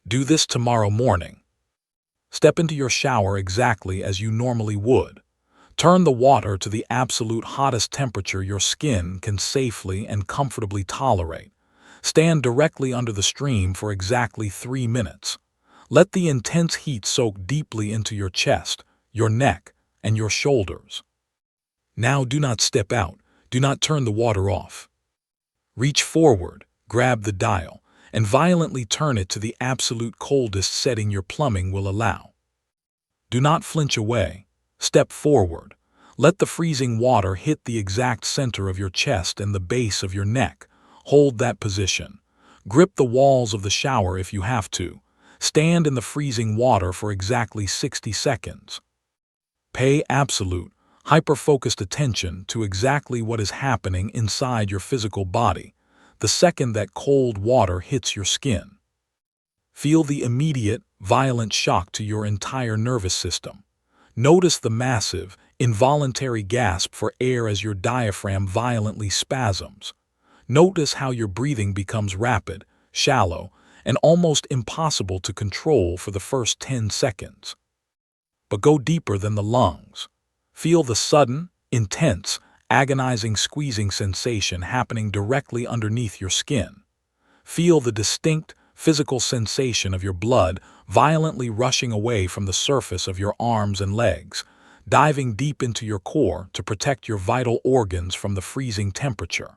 Do this tomorrow morning. Step into your shower exactly as you normally would. Turn the water to the absolute hottest temperature your skin can safely and comfortably tolerate. Stand directly under the stream for exactly 3 minutes. Let the intense heat soak deeply into your chest, your neck, and your shoulders. Now do not step out. Do not turn the water off. Reach forward, grab the dial, and violently turn it to the absolute coldest setting your plumbing will allow. Do not flinch away. Step forward. Let the freezing water hit the exact center of your chest and the base of your neck. Hold that position. Grip the walls of the shower if you have to. Stand in the freezing water for exactly 60 seconds. Pay absolute, hyper-focused attention to exactly what is happening inside your physical body the second that cold water hits your skin. Feel the immediate, violent shock to your entire nervous system. Notice the massive, involuntary gasp for air as your diaphragm violently spasms. Notice how your breathing becomes rapid, shallow, and almost impossible to control for the first 10 seconds. But go deeper than the lungs. Feel the sudden, intense, agonizing squeezing sensation happening directly underneath your skin. Feel the distinct, physical sensation of your blood violently rushing away from the surface of your arms and legs, diving deep into your core to protect your vital organs from the freezing temperature.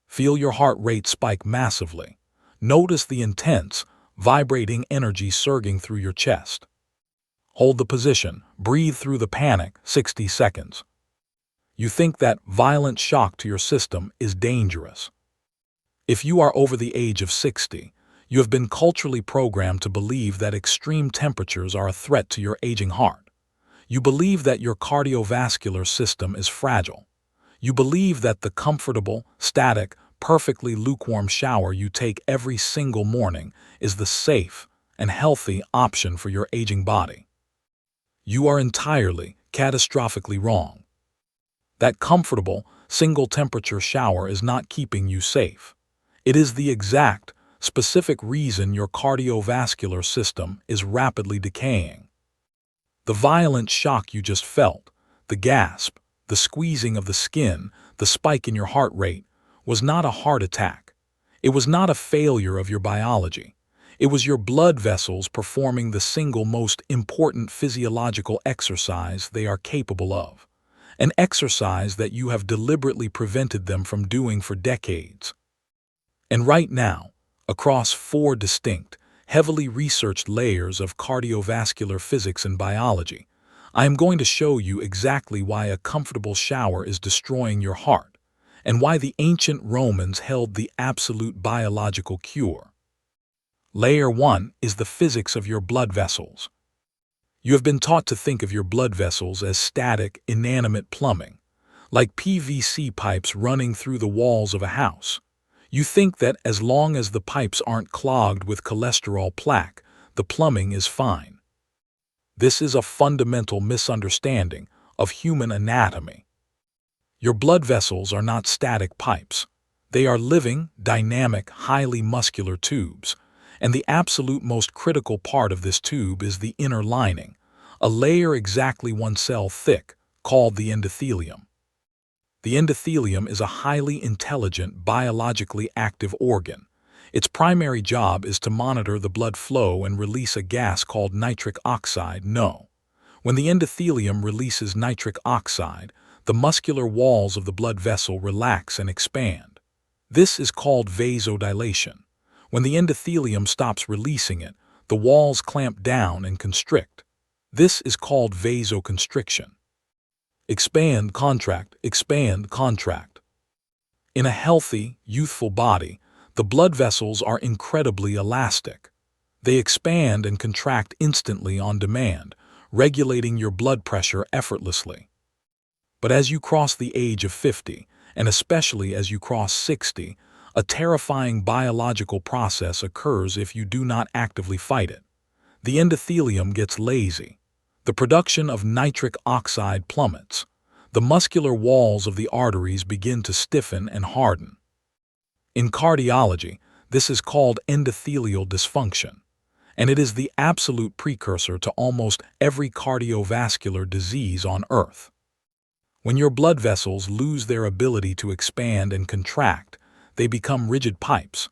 Feel your heart rate spike massively. Notice the intense, vibrating energy surging through your chest. Hold the position. Breathe through the panic, 60 seconds. You think that violent shock to your system is dangerous. If you are over the age of 60, you have been culturally programmed to believe that extreme temperatures are a threat to your aging heart. You believe that your cardiovascular system is fragile. You believe that the comfortable, static, perfectly lukewarm shower you take every single morning is the safe and healthy option for your aging body. You are entirely, catastrophically wrong. That comfortable, single-temperature shower is not keeping you safe. It is the exact, specific reason your cardiovascular system is rapidly decaying. The violent shock you just felt, the gasp, the squeezing of the skin, the spike in your heart rate, was not a heart attack. It was not a failure of your biology. It was your blood vessels performing the single most important physiological exercise they are capable of. An exercise that you have deliberately prevented them from doing for decades. And right now, across 4 distinct, heavily researched layers of cardiovascular physics and biology, I am going to show you exactly why a comfortable shower is destroying your heart, and why the ancient Romans held the absolute biological cure. Layer 1 is the physics of your blood vessels. You have been taught to think of your blood vessels as static, inanimate plumbing, like PVC pipes running through the walls of a house. You think that as long as the pipes aren't clogged with cholesterol plaque, the plumbing is fine. This is a fundamental misunderstanding of human anatomy. Your blood vessels are not static pipes. They are living, dynamic, highly muscular tubes. And the absolute most critical part of this tube is the inner lining, a layer exactly 1 cell thick, called the endothelium. The endothelium is a highly intelligent, biologically active organ. Its primary job is to monitor the blood flow and release a gas called nitric oxide, NO. When the endothelium releases nitric oxide, the muscular walls of the blood vessel relax and expand. This is called vasodilation. When the endothelium stops releasing it, the walls clamp down and constrict. This is called vasoconstriction. Expand, contract, expand, contract. In a healthy, youthful body, the blood vessels are incredibly elastic. They expand and contract instantly on demand, regulating your blood pressure effortlessly. But as you cross the age of 50, and especially as you cross 60, a terrifying biological process occurs if you do not actively fight it. The endothelium gets lazy. The production of nitric oxide plummets. The muscular walls of the arteries begin to stiffen and harden. In cardiology, this is called endothelial dysfunction. and it is the absolute precursor to almost every cardiovascular disease on Earth. When your blood vessels lose their ability to expand and contract, they become rigid pipes.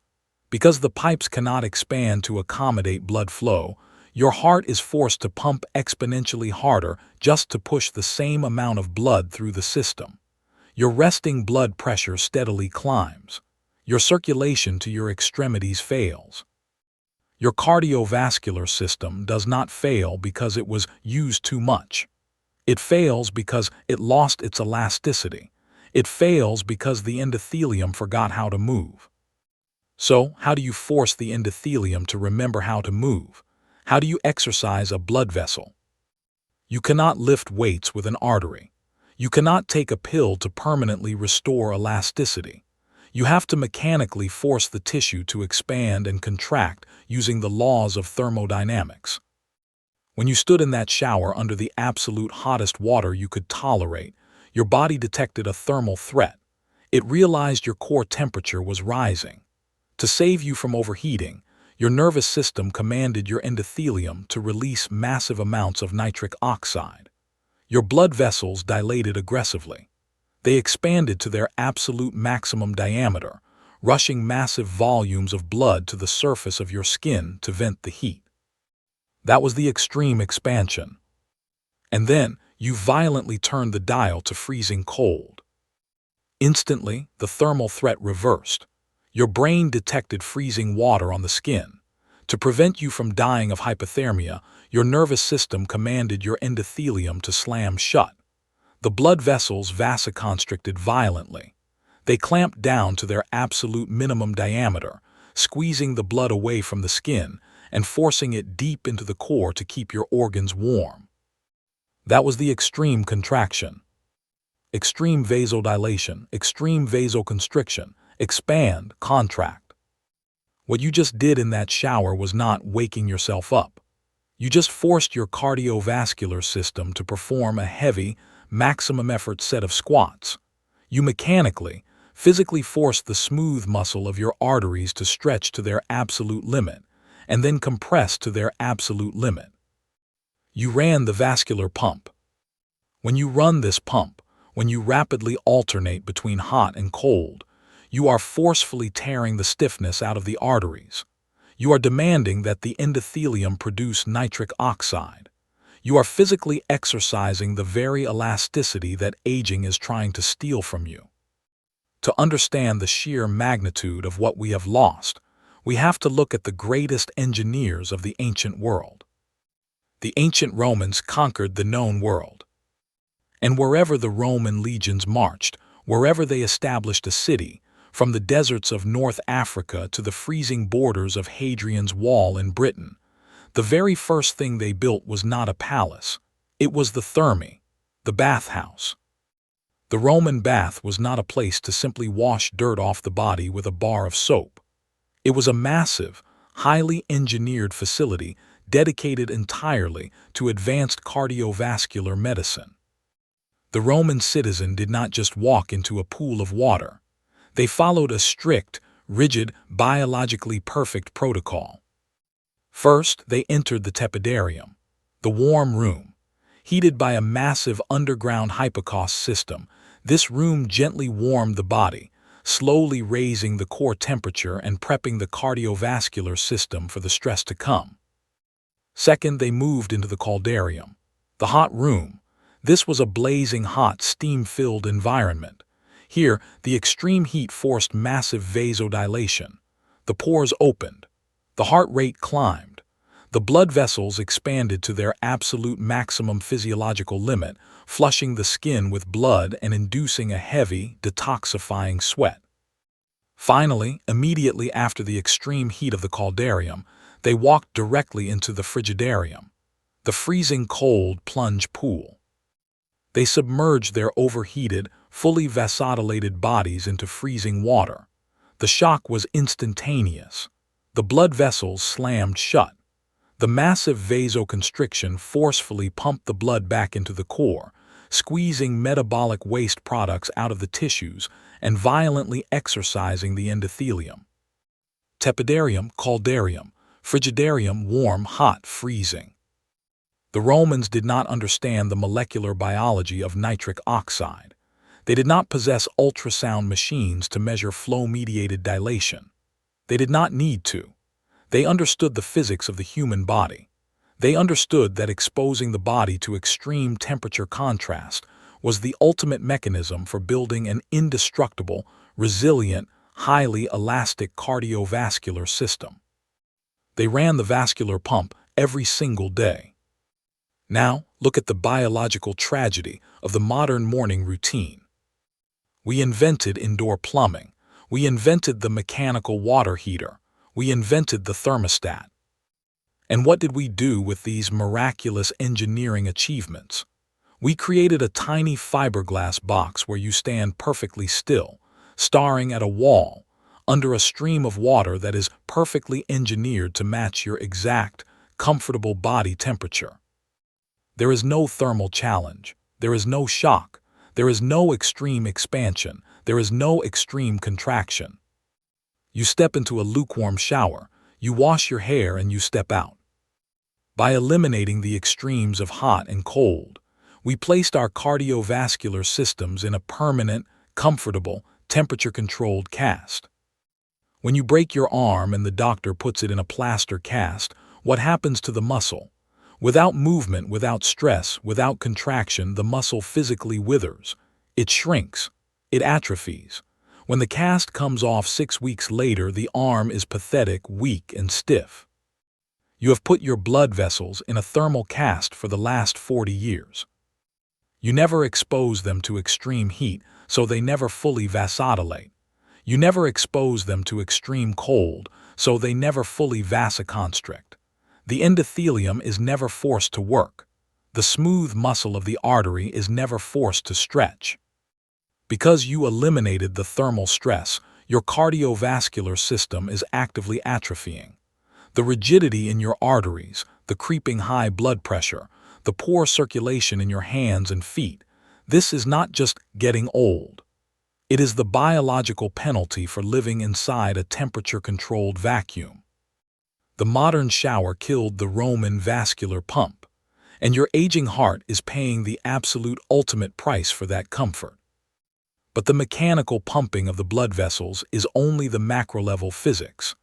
Because the pipes cannot expand to accommodate blood flow, your heart is forced to pump exponentially harder just to push the same amount of blood through the system. Your resting blood pressure steadily climbs. Your circulation to your extremities fails. Your cardiovascular system does not fail because it was used too much. It fails because it lost its elasticity. It fails because the endothelium forgot how to move. So, how do you force the endothelium to remember how to move? How do you exercise a blood vessel? You cannot lift weights with an artery. You cannot take a pill to permanently restore elasticity. You have to mechanically force the tissue to expand and contract using the laws of thermodynamics. When you stood in that shower under the absolute hottest water you could tolerate, your body detected a thermal threat. It realized your core temperature was rising. To save you from overheating, your nervous system commanded your endothelium to release massive amounts of nitric oxide. Your blood vessels dilated aggressively. They expanded to their absolute maximum diameter, rushing massive volumes of blood to the surface of your skin to vent the heat. That was the extreme expansion. And then you violently turned the dial to freezing cold. Instantly, the thermal threat reversed. Your brain detected freezing water on the skin. To prevent you from dying of hypothermia, your nervous system commanded your endothelium to slam shut. The blood vessels vasoconstricted violently. They clamped down to their absolute minimum diameter, squeezing the blood away from the skin and forcing it deep into the core to keep your organs warm. That was the extreme contraction. Extreme vasodilation, extreme vasoconstriction, expand, contract. What you just did in that shower was not waking yourself up. You just forced your cardiovascular system to perform a heavy, maximum effort set of squats. You mechanically, physically forced the smooth muscle of your arteries to stretch to their absolute limit, and then compress to their absolute limit. You ran the vascular pump. When you run this pump, when you rapidly alternate between hot and cold, you are forcefully tearing the stiffness out of the arteries. You are demanding that the endothelium produce nitric oxide. You are physically exercising the very elasticity that aging is trying to steal from you. To understand the sheer magnitude of what we have lost, we have to look at the greatest engineers of the ancient world. The ancient Romans conquered the known world. And wherever the Roman legions marched, wherever they established a city, from the deserts of North Africa to the freezing borders of Hadrian's Wall in Britain, the very first thing they built was not a palace. It was the thermae, the bathhouse. The Roman bath was not a place to simply wash dirt off the body with a bar of soap. It was a massive, highly engineered facility dedicated entirely to advanced cardiovascular medicine. The Roman citizen did not just walk into a pool of water. They followed a strict, rigid, biologically perfect protocol. First, they entered the Tepidarium, the warm room. Heated by a massive underground hypocaust system, this room gently warmed the body, slowly raising the core temperature and prepping the cardiovascular system for the stress to come. Second, they moved into the caldarium, the hot room. This was a blazing hot, steam-filled environment. Here, the extreme heat forced massive vasodilation. The pores opened. The heart rate climbed. The blood vessels expanded to their absolute maximum physiological limit, flushing the skin with blood and inducing a heavy, detoxifying sweat. Finally, immediately after the extreme heat of the caldarium, they walked directly into the frigidarium, the freezing cold plunge pool. They submerged their overheated, fully vasodilated bodies into freezing water. The shock was instantaneous. The blood vessels slammed shut. The massive vasoconstriction forcefully pumped the blood back into the core, squeezing metabolic waste products out of the tissues and violently exercising the endothelium. Tepidarium, caldarium, Frigidarium, warm, hot, freezing. The Romans did not understand the molecular biology of nitric oxide. They did not possess ultrasound machines to measure flow-mediated dilation. They did not need to. They understood the physics of the human body. They understood that exposing the body to extreme temperature contrast was the ultimate mechanism for building an indestructible, resilient, highly elastic cardiovascular system. They ran the vascular pump every single day. Now, look at the biological tragedy of the modern morning routine. We invented indoor plumbing. We invented the mechanical water heater. We invented the thermostat. And what did we do with these miraculous engineering achievements? We created a tiny fiberglass box where you stand perfectly still, staring at a wall, under a stream of water that is perfectly engineered to match your exact, comfortable body temperature. There is no thermal challenge. There is no shock. There is no extreme expansion. There is no extreme contraction. You step into a lukewarm shower, you wash your hair, and you step out. By eliminating the extremes of hot and cold, we placed our cardiovascular systems in a permanent, comfortable, temperature-controlled cast. When you break your arm and the doctor puts it in a plaster cast, what happens to the muscle? Without movement, without stress, without contraction, the muscle physically withers. It shrinks. It atrophies. When the cast comes off 6 weeks later, the arm is pathetic, weak, and stiff. You have put your blood vessels in a thermal cast for the last 40 years. You never expose them to extreme heat, so they never fully vasodilate. You never expose them to extreme cold, so they never fully vasoconstrict. The endothelium is never forced to work. The smooth muscle of the artery is never forced to stretch. Because you eliminated the thermal stress, your cardiovascular system is actively atrophying. The rigidity in your arteries, the creeping high blood pressure, the poor circulation in your hands and feet, this is not just getting old. It is the biological penalty for living inside a temperature-controlled vacuum. The modern shower killed the Roman vascular pump, and your aging heart is paying the absolute ultimate price for that comfort. But the mechanical pumping of the blood vessels is only the macro-level physics.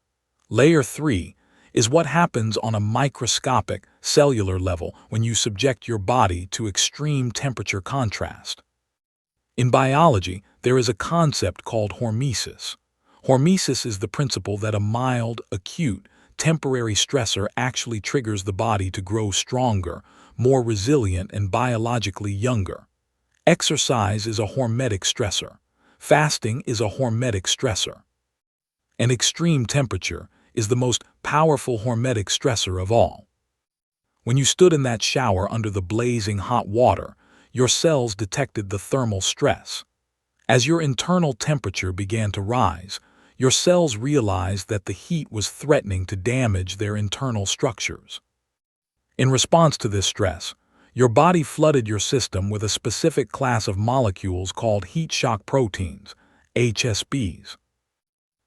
Layer 3 is what happens on a microscopic, cellular level when you subject your body to extreme temperature contrast. In biology, there is a concept called hormesis. Hormesis is the principle that a mild, acute, temporary stressor actually triggers the body to grow stronger, more resilient, and biologically younger. Exercise is a hormetic stressor. Fasting is a hormetic stressor. And extreme temperature is the most powerful hormetic stressor of all. When you stood in that shower under the blazing hot water, your cells detected the thermal stress. As your internal temperature began to rise, your cells realized that the heat was threatening to damage their internal structures. In response to this stress, your body flooded your system with a specific class of molecules called heat shock proteins, HSPs.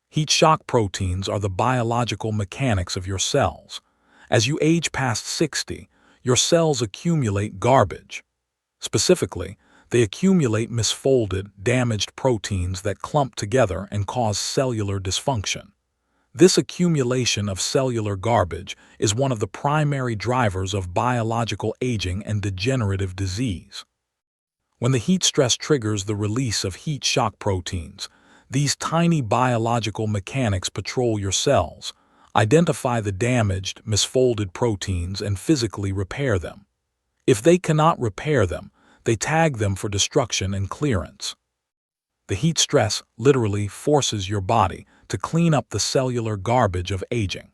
Heat shock proteins are the biological mechanics of your cells. As you age past 60, your cells accumulate garbage. Specifically, they accumulate misfolded, damaged proteins that clump together and cause cellular dysfunction. This accumulation of cellular garbage is one of the primary drivers of biological aging and degenerative disease. When the heat stress triggers the release of heat shock proteins, these tiny biological mechanics patrol your cells, identify the damaged, misfolded proteins, and physically repair them. If they cannot repair them, they tag them for destruction and clearance. The heat stress literally forces your body to clean up the cellular garbage of aging.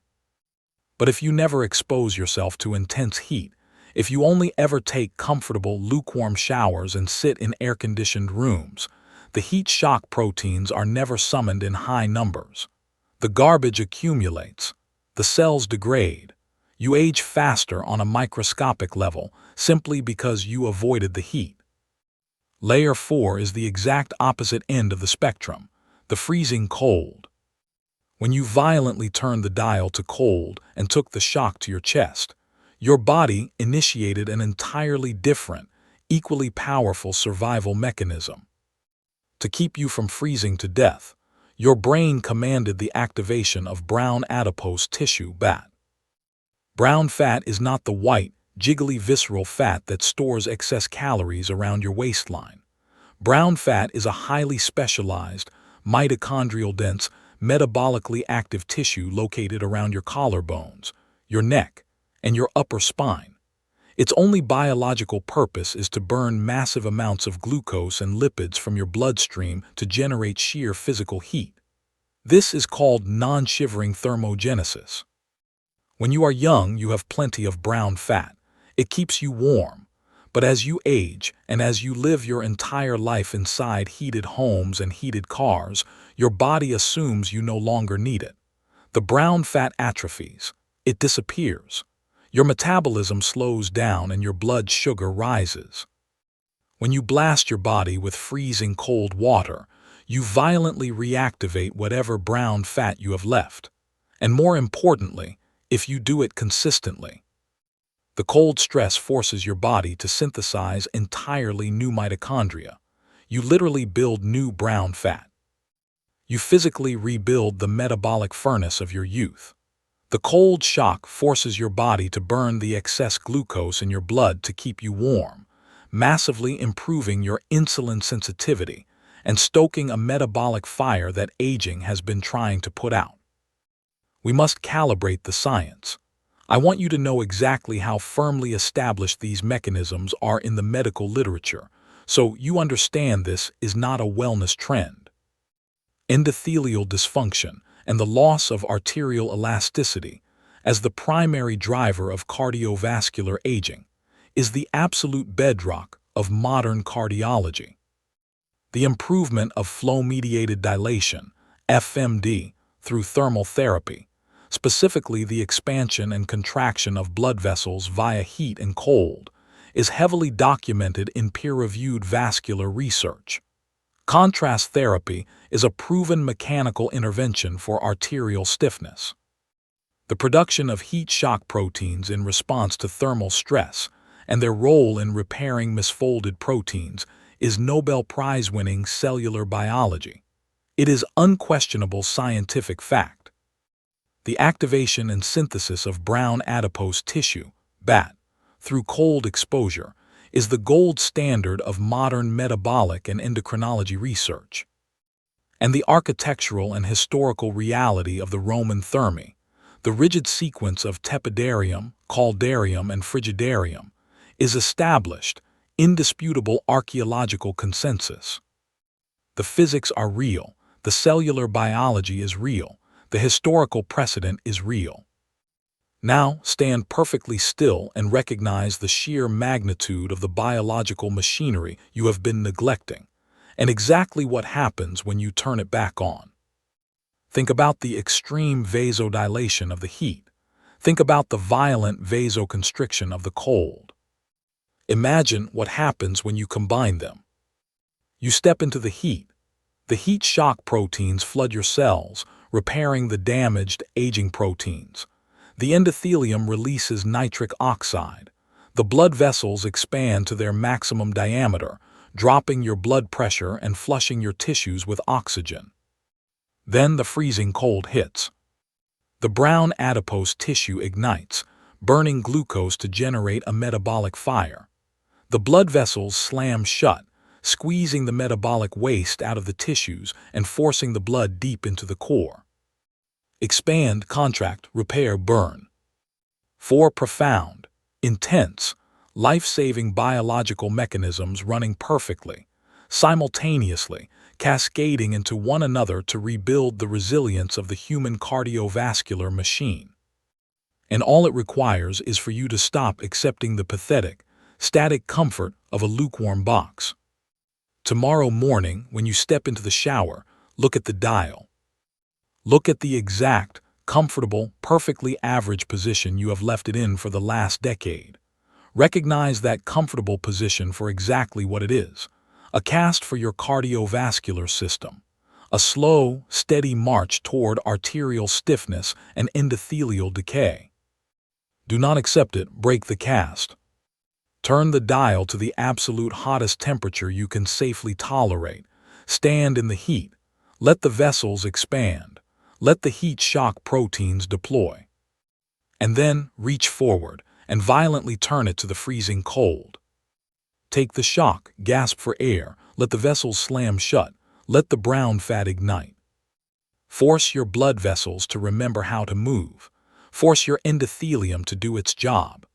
But if you never expose yourself to intense heat, if you only ever take comfortable, lukewarm showers and sit in air-conditioned rooms, the heat shock proteins are never summoned in high numbers. The garbage accumulates. The cells degrade. You age faster on a microscopic level simply because you avoided the heat. Layer 4 is the exact opposite end of the spectrum, the freezing cold. When you violently turned the dial to cold and took the shock to your chest, your body initiated an entirely different, equally powerful survival mechanism. To keep you from freezing to death, your brain commanded the activation of brown adipose tissue (BAT). Brown fat is not the white, jiggly visceral fat that stores excess calories around your waistline. Brown fat is a highly specialized, mitochondrial-dense, metabolically active tissue located around your collarbones, your neck, and your upper spine. Its only biological purpose is to burn massive amounts of glucose and lipids from your bloodstream to generate sheer physical heat. This is called non-shivering thermogenesis. When you are young, you have plenty of brown fat. It keeps you warm. But as you age, and as you live your entire life inside heated homes and heated cars, your body assumes you no longer need it. The brown fat atrophies. It disappears. Your metabolism slows down and your blood sugar rises. When you blast your body with freezing cold water, you violently reactivate whatever brown fat you have left. And more importantly, if you do it consistently. The cold stress forces your body to synthesize entirely new mitochondria. You literally build new brown fat. You physically rebuild the metabolic furnace of your youth. The cold shock forces your body to burn the excess glucose in your blood to keep you warm, massively improving your insulin sensitivity and stoking a metabolic fire that aging has been trying to put out. We must calibrate the science. I want you to know exactly how firmly established these mechanisms are in the medical literature, so you understand this is not a wellness trend. Endothelial dysfunction and the loss of arterial elasticity as the primary driver of cardiovascular aging is the absolute bedrock of modern cardiology. The improvement of flow-mediated dilation, FMD, through thermal therapy, specifically the expansion and contraction of blood vessels via heat and cold, is heavily documented in peer-reviewed vascular research. Contrast therapy is a proven mechanical intervention for arterial stiffness. The production of heat shock proteins in response to thermal stress and their role in repairing misfolded proteins is Nobel Prize-winning cellular biology. It is unquestionable scientific fact. The activation and synthesis of brown adipose tissue, BAT, through cold exposure is the gold standard of modern metabolic and endocrinology research. And the architectural and historical reality of the Roman thermae, the rigid sequence of Tepidarium, caldarium, and frigidarium, is established, indisputable archaeological consensus. The physics are real, the cellular biology is real, the historical precedent is real. Now stand perfectly still and recognize the sheer magnitude of the biological machinery you have been neglecting, and exactly what happens when you turn it back on. Think about the extreme vasodilation of the heat. Think about the violent vasoconstriction of the cold. Imagine what happens when you combine them. You step into the heat. The heat shock proteins flood your cells, repairing the damaged, aging proteins. The endothelium releases nitric oxide. The blood vessels expand to their maximum diameter, dropping your blood pressure and flushing your tissues with oxygen. Then the freezing cold hits. The brown adipose tissue ignites, burning glucose to generate a metabolic fire. The blood vessels slam shut, squeezing the metabolic waste out of the tissues and forcing the blood deep into the core. Expand, contract, repair, burn. 4 profound, intense, life-saving biological mechanisms running perfectly, simultaneously, cascading into one another to rebuild the resilience of the human cardiovascular machine. And all it requires is for you to stop accepting the pathetic, static comfort of a lukewarm box. Tomorrow morning, when you step into the shower, look at the dial. Look at the exact, comfortable, perfectly average position you have left it in for the last decade. Recognize that comfortable position for exactly what it is, a cast for your cardiovascular system, A slow, steady march toward arterial stiffness and endothelial decay. Do not accept it, break the cast. Turn the dial to the absolute hottest temperature you can safely tolerate. Stand in the heat. Let the vessels expand. Let the heat shock proteins deploy. And then reach forward and violently turn it to the freezing cold. Take the shock, gasp for air, let the vessels slam shut, let the brown fat ignite. Force your blood vessels to remember how to move. Force your endothelium to do its job.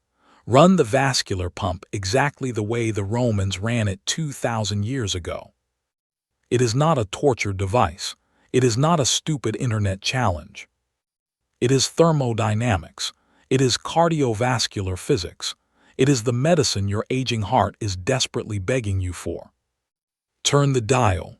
Run the vascular pump exactly the way the Romans ran it 2,000 years ago. It is not a torture device. It is not a stupid internet challenge. It is thermodynamics. It is cardiovascular physics. It is the medicine your aging heart is desperately begging you for. Turn the dial,